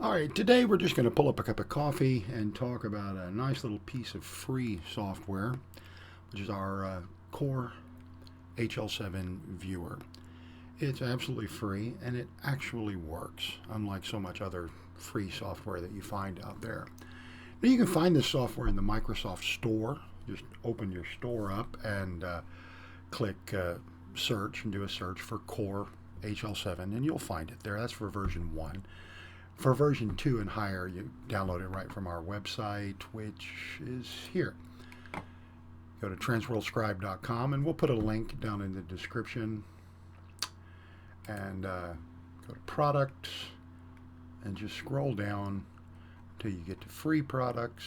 All right, today we're just going to pull up a cup of coffee and talk about a nice little piece of free software, which is our core HL7 Viewer. It's absolutely free and it actually works, unlike so much other free software that you find out there. Now you can find this software in the Microsoft Store. Just open your store up and click search and do a search for core HL7 and you'll find it there. That's for version 1. For version 2 and higher, you download it right from our website, which is here. Go to transworldscribe.com and we'll put a link down in the description. And go to products and just scroll down until you get to free products.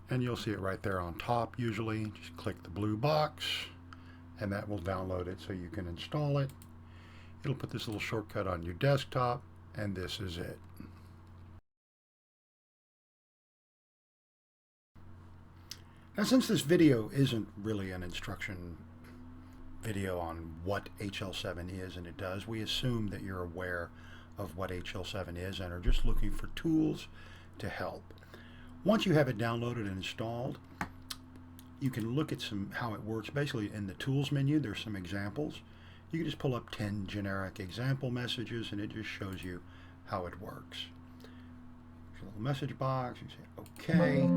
And you'll see it right there on top usually. Just click the blue box and that will download it so you can install it. It'll put this little shortcut on your desktop, and this is it. Now, since this video isn't really an instruction video on what HL7 is and it does, we assume that you're aware of what HL7 is and are just looking for tools to help. Once you have it downloaded and installed, you can look at how it works. Basically, in the Tools menu, there's some examples. You can just pull up 10 generic example messages and it just shows you how it works. There's a little message box, you say OK,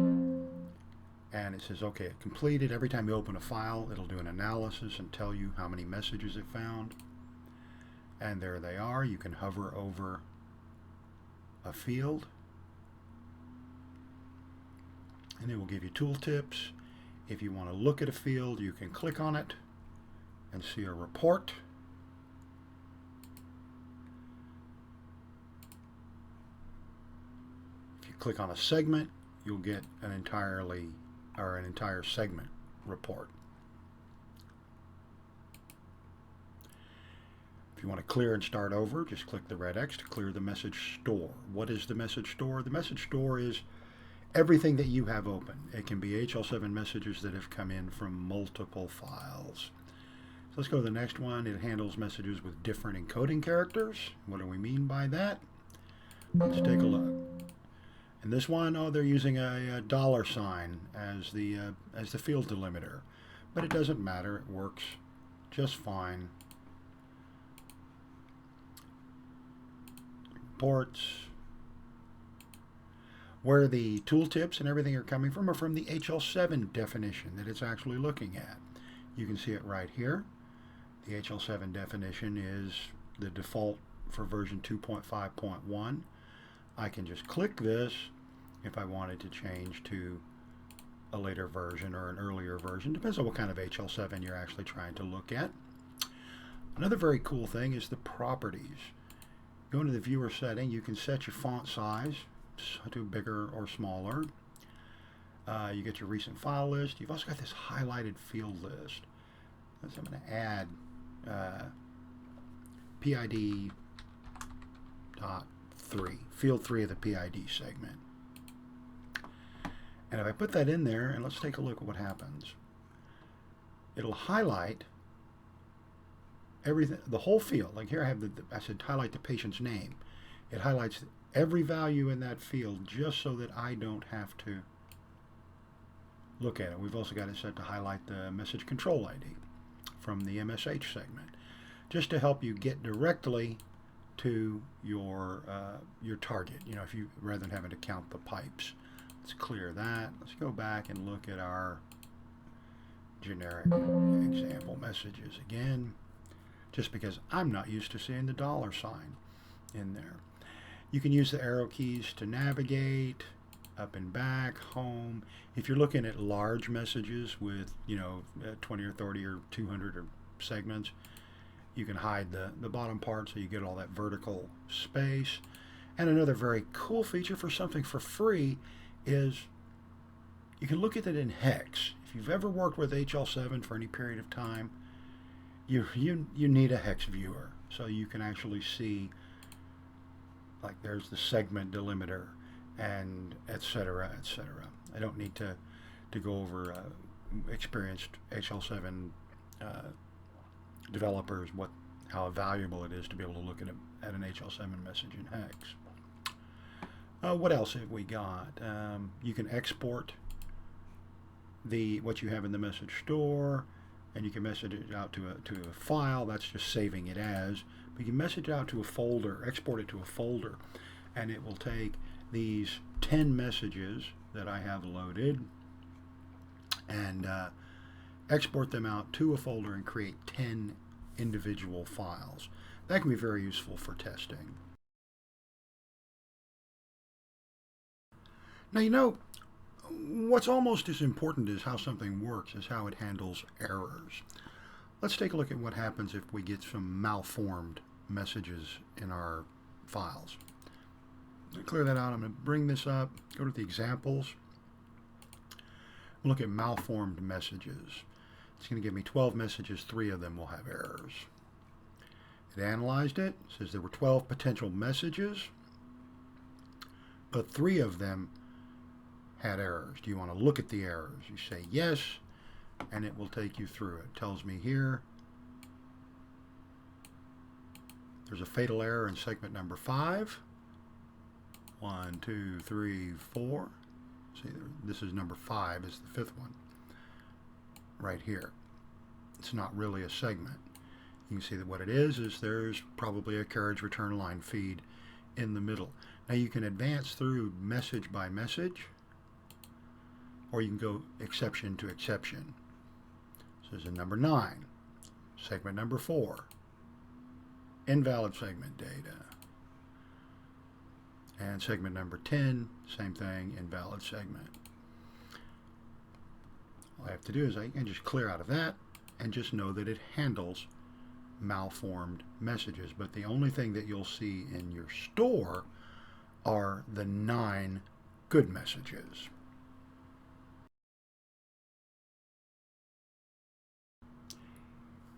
and it says OK, it completed. Every time you open a file, it'll do an analysis and tell you how many messages it found. And there they are. You can hover over a field and it will give you tooltips. If you want to look at a field, you can click on it and see a report. If you click on a segment, you'll get an entire segment report. If you want to clear and start over, just click the red X to clear the message store. What is the message store? The message store is everything that you have open. It can be HL7 messages that have come in from multiple files. So let's go to the next one. It handles messages with different encoding characters. What do we mean by that? Let's take a look. In this one, they're using a $sign as the field delimiter, but it doesn't matter. It works just fine. Reports. Where the tooltips and everything are coming from are from the HL7 definition that it's actually looking at. You can see it right here. The HL7 definition is the default for version 2.5.1. I can just click this if I wanted to change to a later version or an earlier version. Depends on what kind of HL7 you're actually trying to look at. Another very cool thing is the properties. Go into the viewer setting, you can set your font size to bigger or smaller. You get your recent file list. You've also got this highlighted field list. So I'm going to add PID .3, field 3 of the PID segment. And if I put that in there, and let's take a look at what happens. It'll highlight everything, the whole field. Like here I have I said highlight the patient's name. It highlights every value in that field just so that I don't have to look at it. We've also got it set to highlight the message control ID from the MSH segment, just to help you get directly to your target. You know, if you rather than having to count the pipes. Let's clear that. Let's go back and look at our generic example messages again, just because I'm not used to seeing the $sign in there. You can use the arrow keys to navigate up and back, home. If you're looking at large messages with 20 or 30 or 200 or segments, you can hide the bottom part so you get all that vertical space. And another very cool feature for something for free is you can look at it in hex. If you've ever worked with HL7 for any period of time, you need a hex viewer so you can actually see, like there's the segment delimiter and etc. etc. I don't need to go over experienced HL7 developers how valuable it is to be able to look add an HL7 message in hex. What else have we got? You can export what you have in the message store, and you can message it out to a file. That's just saving it as. But you can message it out to a folder, export it to a folder, and it will take these 10 messages that I have loaded and export them out to a folder and create 10 individual files. That can be very useful for testing. Now, you know, what's almost as important as how something works is how it handles errors. Let's take a look at what happens if we get some malformed messages in our files. Clear that out. I'm going to bring this up, go to the examples, look at malformed messages. It's going to give me 12 messages, 3 of them will have errors. It analyzed it, says there were 12 potential messages, but 3 of them had errors. Do you want to look at the errors? You say yes, and it will take you through it. It tells me here there's a fatal error in segment number 5. 1, 2, 3, 4. See, this is number 5, is the 5th one. Right here. It's not really a segment. You can see that what it is there's probably a carriage return line feed in the middle. Now you can advance through message by message, or you can go exception to exception. So this is number 9, segment number 4, invalid segment data. And segment number 10, same thing, invalid segment. All I have to do is I can just clear out of that and just know that it handles malformed messages. But the only thing that you'll see in your store are the 9 good messages.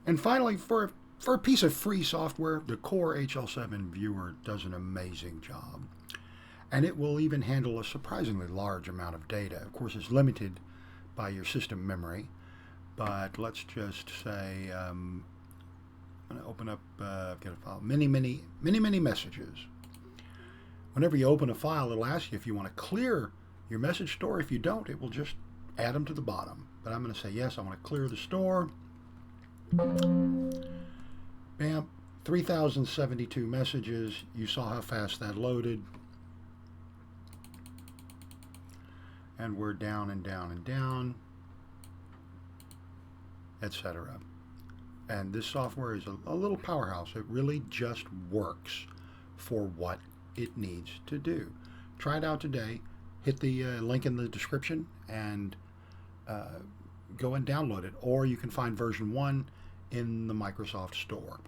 And finally, for a piece of free software, the core HL7 Viewer does an amazing job. And it will even handle a surprisingly large amount of data. Of course, it's limited by your system memory, but let's just say I'm going to open up get a file, many messages. Whenever you open a file, it'll ask you if you want to clear your message store. If you don't, it will just add them to the bottom. But I'm going to say yes, I want to clear the store. Bam, 3,072 messages. You saw how fast that loaded. And we're down and down and down, etc. And this software is a little powerhouse. It really just works for what it needs to do. Try it out today. Hit the link in the description and go and download it. Or you can find version 1 in the Microsoft Store.